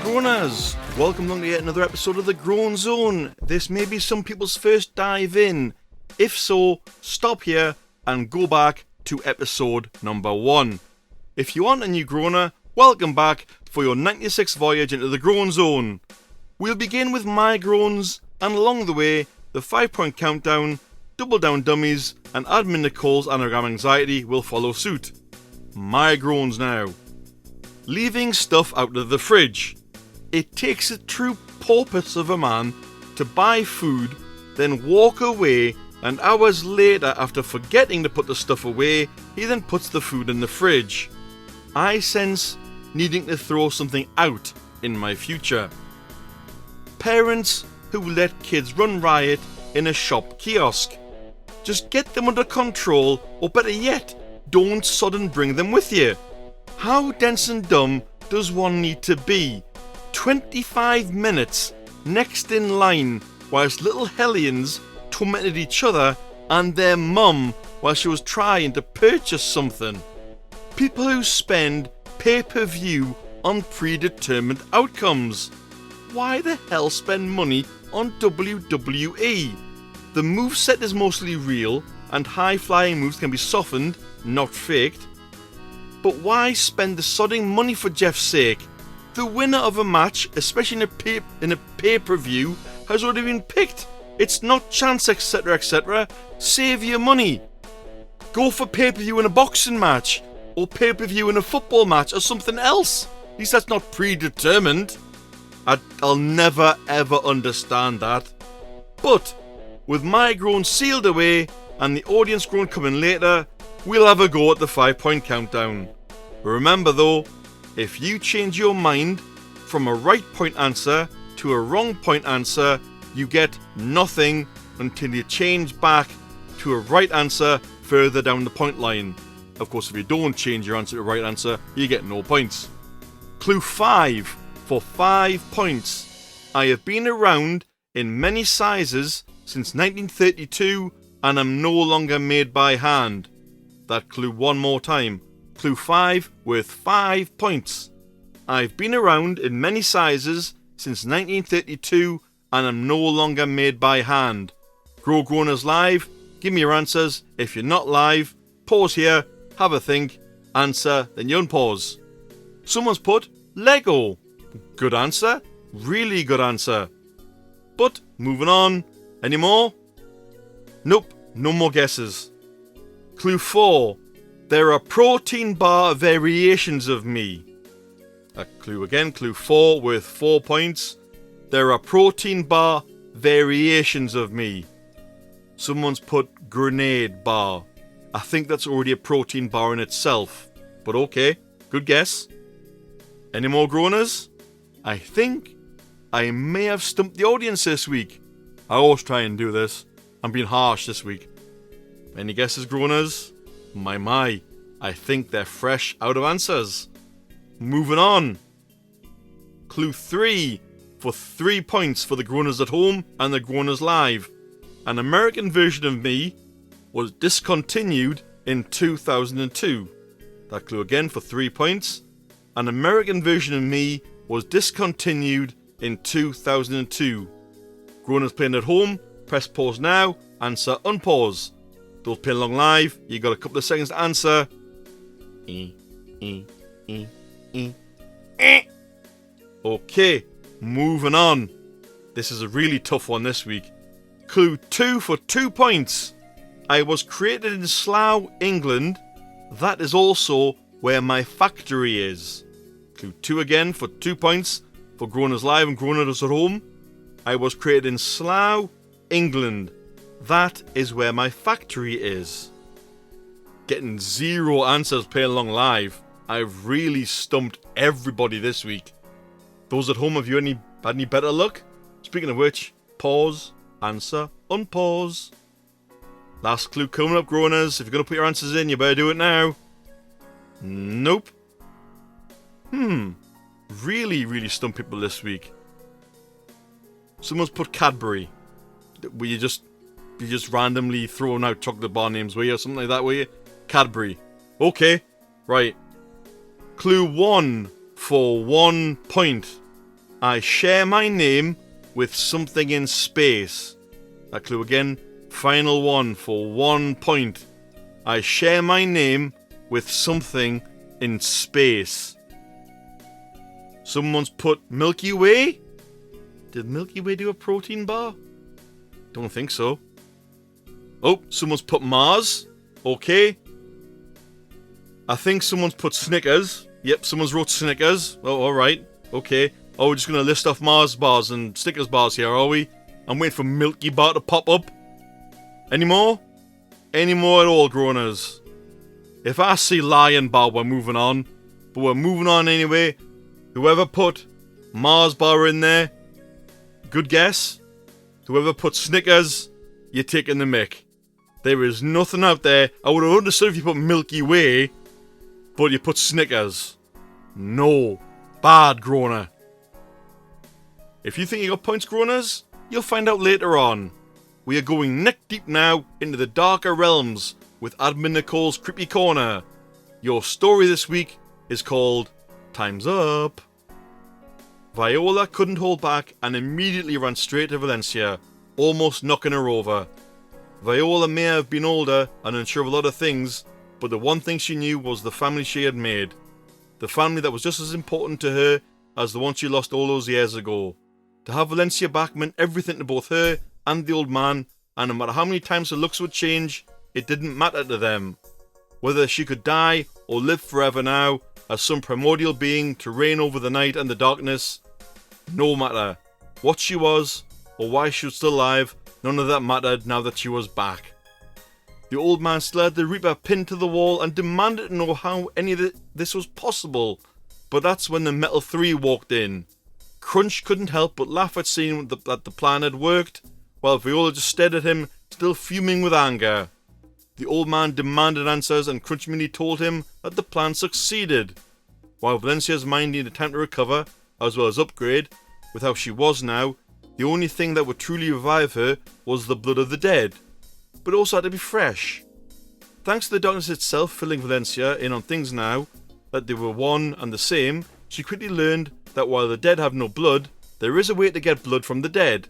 Groaners, welcome along to yet another episode of the Groan Zone. This may be some people's first dive in. If so, stop here and go back to episode number 1. If you aren't a new groaner, welcome back for your 96th voyage into the Groan Zone. We'll begin with my groans, and along the way, the 5-point countdown, double down dummies, and admin Nicole's anagram anxiety will follow suit. My groans now. Leaving stuff out of the fridge. It takes a true porpoise of a man to buy food, then walk away, and hours later, after forgetting to put the stuff away, he then puts the food in the fridge. I sense needing to throw something out in my future. Parents who let kids run riot in a shop kiosk. Just get them under control, or better yet, don't sudden bring them with you. How dense and dumb does one need to be? 25 minutes next in line whilst little hellions tormented each other and their mum while she was trying to purchase something. People who spend pay-per-view on predetermined outcomes. Why the hell spend money on WWE? The moveset is mostly real and high-flying moves can be softened, not faked. But why spend the sodding money for Jeff's sake? The winner of a match, especially in a pay-per-view, has already been picked. It's not chance, etc, etc. Save your money. Go for pay-per-view in a boxing match, or pay-per-view in a football match, or something else. At least that's not predetermined. I'll never ever understand that. But, with my groan sealed away, and the audience groan coming later, we'll have a go at the 5-point countdown. Remember though, if you change your mind from a right point answer to a wrong point answer, you get nothing until you change back to a right answer further down the point line. Of course, if you don't change your answer to a right answer, you get no points. Clue 5 for 5 points. I have been around in many sizes since 1932 and am no longer made by hand. That clue one more time. Clue 5 worth 5 points. I've been around in many sizes since 1932 and am no longer made by hand. Groaners live, give me your answers. If you're not live, pause here, have a think, answer, then you unpause. Someone's put Lego. Good answer, really good answer. But moving on, any more? Nope, no more guesses. Clue 4. There are protein bar variations of me. A clue again, clue 4 worth 4 points. There are protein bar variations of me. Someone's put grenade bar. I think that's already a protein bar in itself. But okay, good guess. Any more groaners? I think I may have stumped the audience this week. I always try and do this. I'm being harsh this week. Any guesses, groaners? My, I think they're fresh out of answers. Moving on. Clue 3 for 3 points for the groaners at home and the groaners live. An American version of me was discontinued in 2002. That clue again for 3 points. An American version of me was discontinued in 2002. Groaners playing at home, press pause now, answer unpause. Those playing along live, you got a couple of seconds to answer. Okay, moving on. This is a really tough one this week. Clue 2 for 2 points. I was created in Slough, England. That is also where my factory is. Clue 2 again for 2 points for Groaners Live and Groaners at Home. I was created in Slough, England. That is where my factory is. Getting 0 answers playing along live. I've really stumped everybody this week. Those at home, have you any Had any better luck? Speaking of which, pause, answer, unpause. Last clue coming up, groaners. If you're going to put your answers in, you better do it now. Nope. Really stumped people this week. Someone's put Cadbury. Were you just randomly throwing out chocolate bar names, were you? Or something like that, were you? Cadbury. Okay. Right. Clue 1 for 1 point. I share my name with something in space. That clue again. Final one for 1 point. I share my name with something in space. Someone's put Milky Way? Did Milky Way do a protein bar? Don't think so. Oh, someone's put Mars. Okay. I think someone's put Snickers. Yep, someone's wrote Snickers. Oh, alright. Okay. Oh, we're just going to list off Mars bars and Snickers bars here, are we? I'm waiting for Milky Bar to pop up. Any more? Any more at all, groaners? If I see Lion Bar, we're moving on. But we're moving on anyway. Whoever put Mars bar in there, good guess. Whoever put Snickers, you're taking the mick. There is nothing out there. I would have understood if you put Milky Way, but you put Snickers. No. Bad, groaner. If you think you got points, groaners, you'll find out later on. We are going neck deep now into the darker realms with Admin Nicole's Creepy Corner. Your story this week is called Time's Up. Viola couldn't hold back and immediately ran straight to Valencia, almost knocking her over. Viola may have been older and unsure of a lot of things, but the one thing she knew was the family she had made. The family that was just as important to her as the one she lost all those years ago. To have Valencia back meant everything to both her and the old man, and no matter how many times her looks would change, it didn't matter to them. Whether she could die or live forever now, as some primordial being to reign over the night and the darkness, no matter what she was or why she was still alive, none of that mattered now that she was back. The old man still had the Reaper pinned to the wall and demanded to know how any of this was possible, but that's when the Metal 3 walked in. Crunch couldn't help but laugh at seeing that the plan had worked, while Viola just stared at him, still fuming with anger. The old man demanded answers and Crunch merely told him that the plan succeeded. While Valencia's mind needed time to recover, as well as upgrade, with how she was now, the only thing that would truly revive her was the blood of the dead. But it also had to be fresh. Thanks to the darkness itself filling Valencia in on things now, that they were one and the same, she quickly learned that while the dead have no blood, there is a way to get blood from the dead.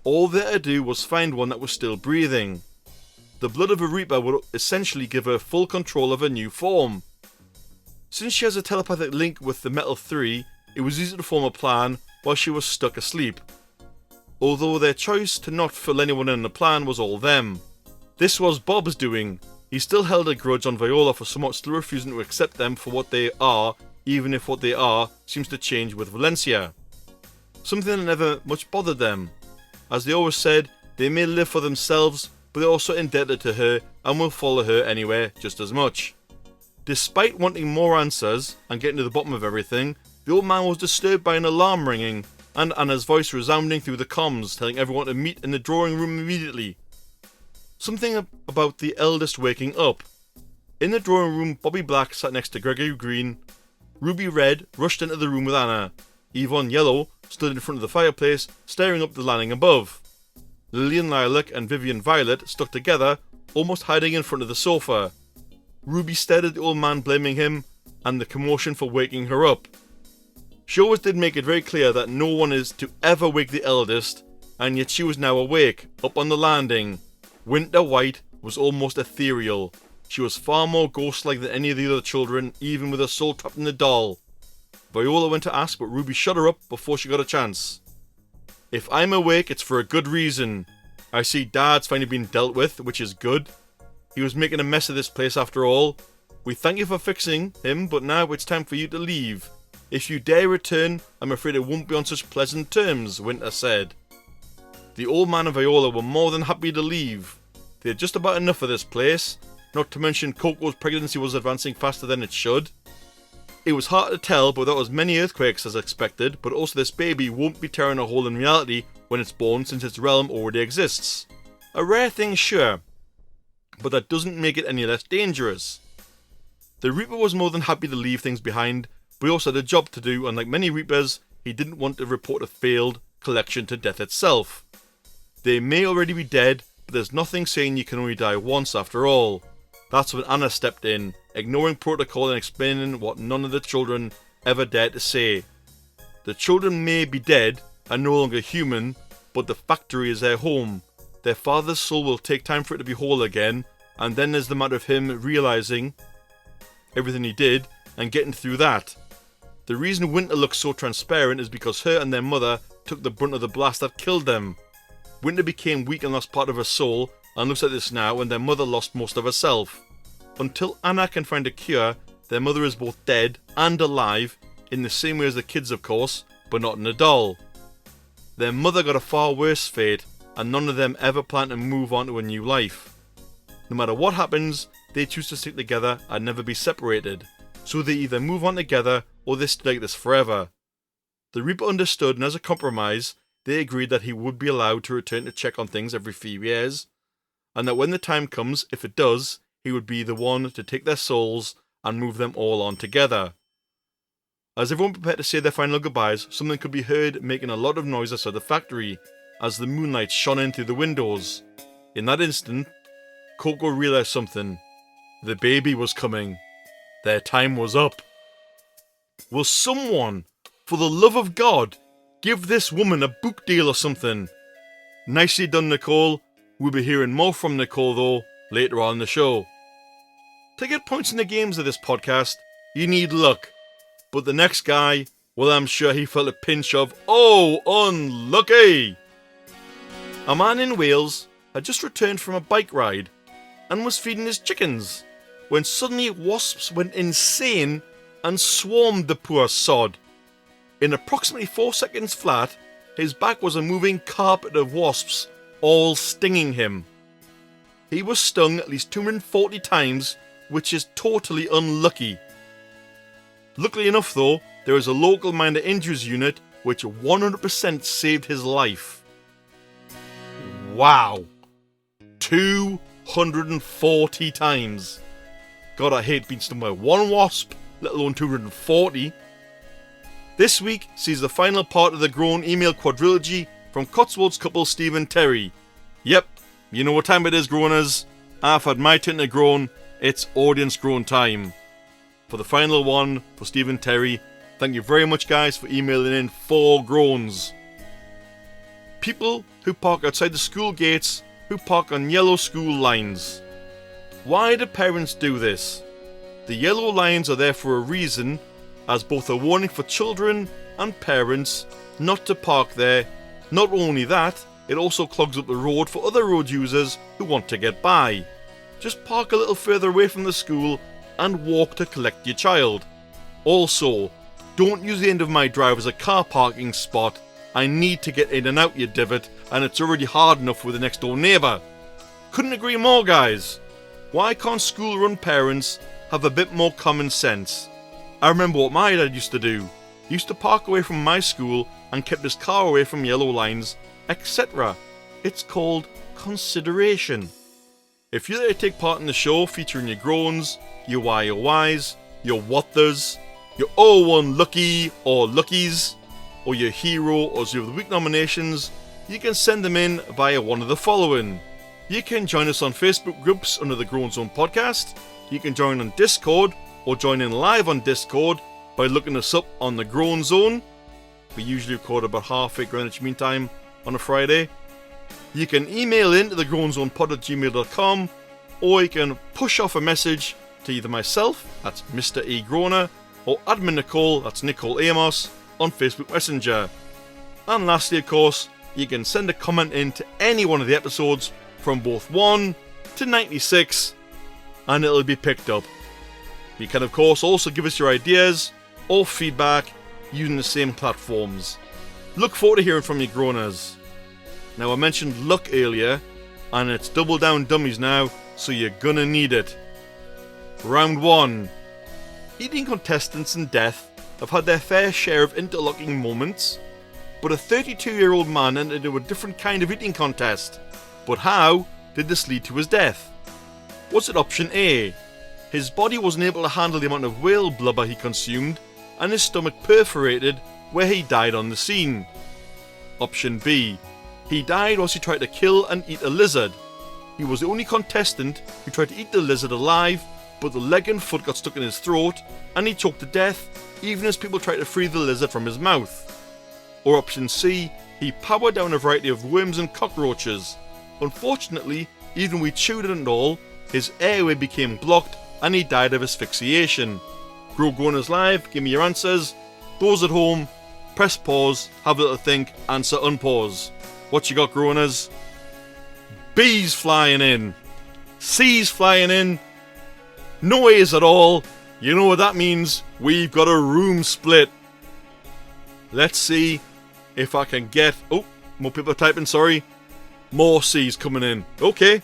All they had to do was find one that was still breathing. The blood of a Reaper would essentially give her full control of her new form. Since she has a telepathic link with the Metal 3, it was easy to form a plan while she was stuck asleep. Although their choice to not fill anyone in the plan was all them. This was Bob's doing. He still held a grudge on Viola for somewhat still refusing to accept them for what they are, even if what they are seems to change with Valencia. Something that never much bothered them. As they always said, they may live for themselves, but they're also indebted to her and will follow her anywhere just as much. Despite wanting more answers and getting to the bottom of everything, the old man was disturbed by an alarm ringing and Anna's voice resounding through the comms telling everyone to meet in the drawing room immediately. Something about the eldest waking up. In the drawing room, Bobby Black sat next to Gregory Green. Ruby Red rushed into the room with Anna. Yvonne Yellow stood in front of the fireplace, staring up the landing above. Lillian Lilac and Vivian Violet stuck together, almost hiding in front of the sofa. Ruby stared at the old man, blaming him and the commotion for waking her up. She always did make it very clear that no one is to ever wake the eldest, and yet she was now awake, up on the landing. Winter White was almost ethereal. She was far more ghost-like than any of the other children, even with her soul trapped in the doll. Viola went to ask, but Ruby shut her up before she got a chance. If I'm awake, it's for a good reason. I see Dad's finally been dealt with, which is good. He was making a mess of this place after all. We thank you for fixing him, but now it's time for you to leave. If you dare return, I'm afraid it won't be on such pleasant terms, Winter said. The old man and Viola were more than happy to leave. They had just about enough of this place, not to mention Coco's pregnancy was advancing faster than it should. It was hard to tell, but there was many earthquakes as expected, but also this baby won't be tearing a hole in reality when it's born since its realm already exists. A rare thing, sure, but that doesn't make it any less dangerous. The Reaper was more than happy to leave things behind, but he also had a job to do, and like many Reapers, he didn't want to report a failed collection to death itself. They may already be dead, but there's nothing saying you can only die once after all. That's when Anna stepped in, ignoring protocol and explaining what none of the children ever dared to say. The children may be dead and no longer human, but the factory is their home. Their father's soul will take time for it to be whole again, and then there's the matter of him realising everything he did and getting through that. The reason Winter looks so transparent is because her and their mother took the brunt of the blast that killed them. Winter became weak and lost part of her soul, and looks like this now when their mother lost most of herself. Until Anna can find a cure, their mother is both dead and alive, in the same way as the kids of course, but not in a doll. Their mother got a far worse fate, and none of them ever plan to move on to a new life. No matter what happens, they choose to stick together and never be separated, so they either move on together or they stay like this forever. The Reaper understood, and as a compromise, they agreed that he would be allowed to return to check on things every few years, and that when the time comes, if it does, he would be the one to take their souls and move them all on together. As everyone prepared to say their final goodbyes, something could be heard making a lot of noise outside the factory, as the moonlight shone in through the windows. In that instant, Coco realised something. The baby was coming. Their time was up. Will someone, for the love of God, give this woman a book deal or something? Nicely done, Nicole. We'll be hearing more from Nicole though, later on in the show. To get points in the games of this podcast, you need luck. But the next guy, well, I'm sure he felt a pinch of, oh, unlucky! A man in Wales had just returned from a bike ride and was feeding his chickens when suddenly wasps went insane and swarmed the poor sod. In approximately 4 seconds flat, his back was a moving carpet of wasps, all stinging him. He was stung at least 240 times, which is totally unlucky. Luckily enough though, there is a local minor injuries unit which 100% saved his life. Wow. 240 times. God, I hate being stung by one wasp, let alone 240. This week sees the final part of the Groan email quadrilogy from Cotswolds couple Steve and Terry. Yep, you know what time it is, groaners. I've had my turn to groan. It's audience groan time. For the final one, for Steve and Terry, thank you very much guys for emailing in 4 groans. People who park outside the school gates, who park on yellow school lines. Why do parents do this? The yellow lines are there for a reason, as both a warning for children and parents not to park there. Not only that, it also clogs up the road for other road users who want to get by. Just park a little further away from the school and walk to collect your child. Also, don't use the end of my drive as a car parking spot. I need to get in and out, you divot, and it's already hard enough with the next door neighbour. Couldn't agree more, guys. Why can't school-run parents have a bit more common sense? I remember what my dad used to do. He used to park away from my school and kept his car away from yellow lines, etc. It's called consideration. If you're there to take part in the show featuring your groans, your why, your whys, your what-thers, your oh unlucky or luckies, or your hero or Zoo of the Week nominations, you can send them in via one of the following. You can join us on Facebook groups under the Groan Zone podcast. You can join on Discord or join in live on Discord by looking us up on the Groan Zone. We usually record about halfway Greenwich Mean Time on a Friday. You can email in to thegroanzonepod@gmail.com, or you can push off a message to either myself, that's Mr. E. Groaner, or admin Nicole, that's Nicole Amos, on Facebook Messenger. And lastly, of course, you can send a comment in to any one of the episodes from both 1 to 96, and it'll be picked up. You can of course also give us your ideas or feedback using the same platforms. Look forward to hearing from you groaners. Now I mentioned luck earlier, and it's double down dummies now, so you're gonna need it. Round 1. Eating contestants in death have had their fair share of interlocking moments, but a 32-year-old man entered into a different kind of eating contest. But how did this lead to his death? Was it option A? His body wasn't able to handle the amount of whale blubber he consumed, and his stomach perforated where he died on the scene. Option B. He died whilst he tried to kill and eat a lizard. He was the only contestant who tried to eat the lizard alive, but the leg and foot got stuck in his throat, and he choked to death even as people tried to free the lizard from his mouth. Or option C. He powered down a variety of worms and cockroaches. Unfortunately, even we chewed it and all, his airway became blocked and he died of asphyxiation. Groaners live, give me your answers. Those at home, press pause, have a little think, answer unpause. What you got, Groaners? B's flying in. C's flying in. No A's at all. You know what that means? We've got a room split. Let's see if I can get... Oh, more people are typing, sorry. More C's coming in. Okay.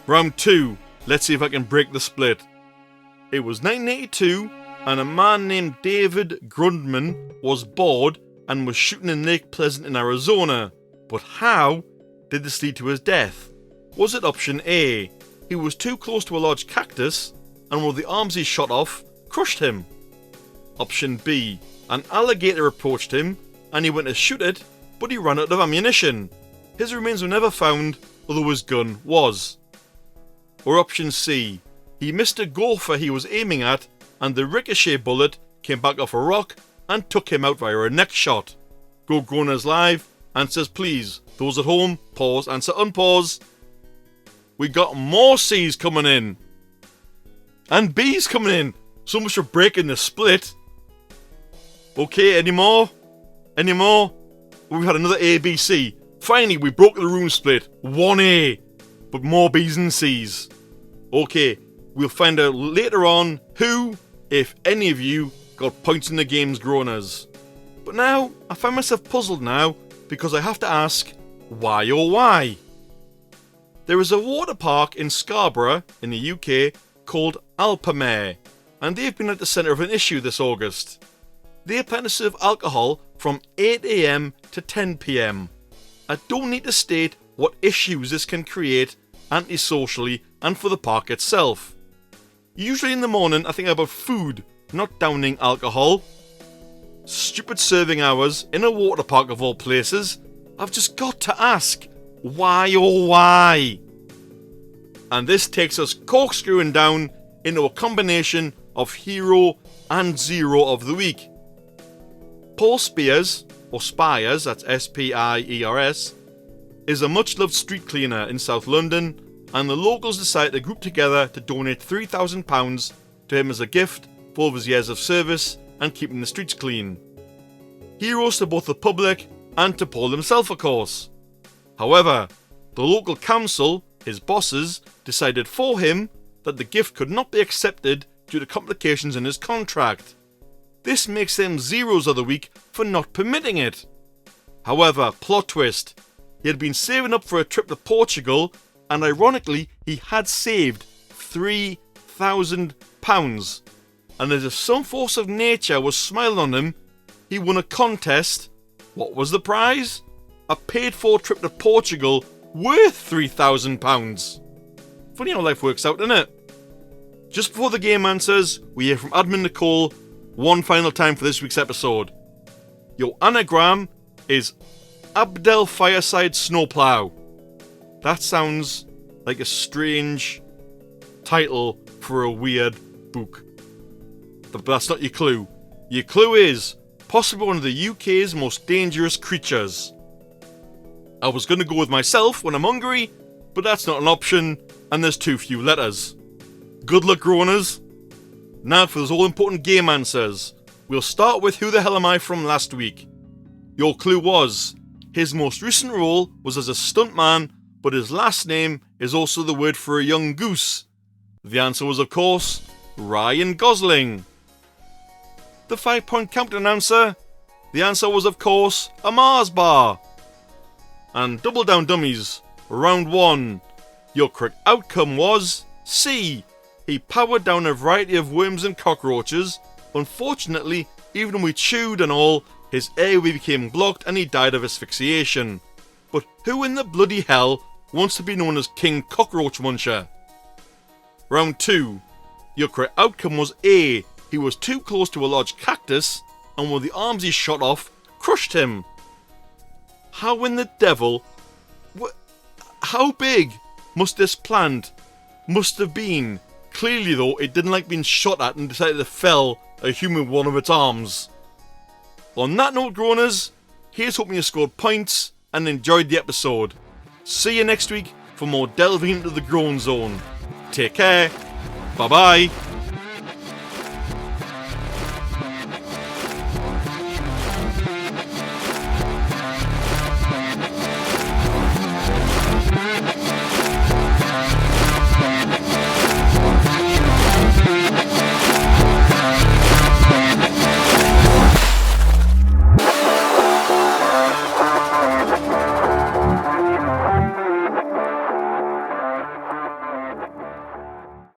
Round 2. Let's see if I can break the split. It was 1982 and a man named David Grundman was bored and was shooting in Lake Pleasant in Arizona. But how did this lead to his death? Was it option A? He was too close to a large cactus and one of the arms he shot off crushed him. Option B. An alligator approached him and he went to shoot it, but he ran out of ammunition. His remains were never found, although his gun was. Or option C. He missed a gopher he was aiming at and the ricochet bullet came back off a rock and took him out via a neck shot. Groaners live, answers please. Those at home, pause, answer unpause. We got more C's coming in. And B's coming in. So much for breaking the split. Okay, any more? We've had another A, B, C. Finally, we broke the room split. 1A. But more B's and C's. Okay, we'll find out later on who, if any of you, got points in the game's Groaners. But now, I find myself puzzled now because I have to ask, why oh why? There is a water park in Scarborough, in the UK, called Alpamare, and they've been at the centre of an issue this August. They plan to serve alcohol from 8 AM to 10 PM. I don't need to state what issues this can create antisocially and for the park itself. Usually in the morning I think about food, not downing alcohol. Stupid serving hours in a water park of all places. I've just got to ask, why oh why? And this takes us corkscrewing down into a combination of hero and zero of the week. Paul Spears, or Spires, that's S-P-I-E-R-S, is a much-loved street cleaner in South London, and the locals decided to group together to donate £3,000 to him as a gift for all of his years of service and keeping the streets clean. Heroes to both the public and to Paul himself, of course. However, the local council, his bosses, decided for him that the gift could not be accepted due to complications in his contract. This makes them zeros of the week for not permitting it. However, plot twist, he had been saving up for a trip to Portugal, and ironically he had saved £3,000. And as if some force of nature was smiling on him, he won a contest. What was the prize? A paid for trip to Portugal worth £3,000. Funny how life works out, isn't it? Just before the game answers, we hear from admin Nicole one final time for this week's episode. Your anagram is Abdel Fireside Snowplow. That sounds like a strange title for a weird book. But that's not your clue. Your clue is possibly one of the UK's most dangerous creatures. I was going to go with myself when I'm hungry, but that's not an option, and there's too few letters. Good luck, Groaners. Now for those all-important game answers. We'll start with Who the Hell Am I from last week. Your clue was, his most recent role was as a stuntman, but his last name is also the word for a young goose. The answer was, of course, Ryan Gosling. The 5-point countdown answer. The answer was, of course, a Mars bar. And double down dummies. Round 1. Your correct outcome was C. He powered down a variety of worms and cockroaches. Unfortunately, even when we chewed and all, his airway became blocked and he died of asphyxiation. But who in the bloody hell wants to be known as King Cockroach Muncher? Round 2. Your correct outcome was A. He was too close to a large cactus, and with the arms he shot off, crushed him. How in the devil... How big must this plant must have been? Clearly though, it didn't like being shot at and decided to fell a human with one of its arms. On that note, groaners, here's hoping you scored points and enjoyed the episode. See you next week for more delving into the groan zone. Take care. Bye bye.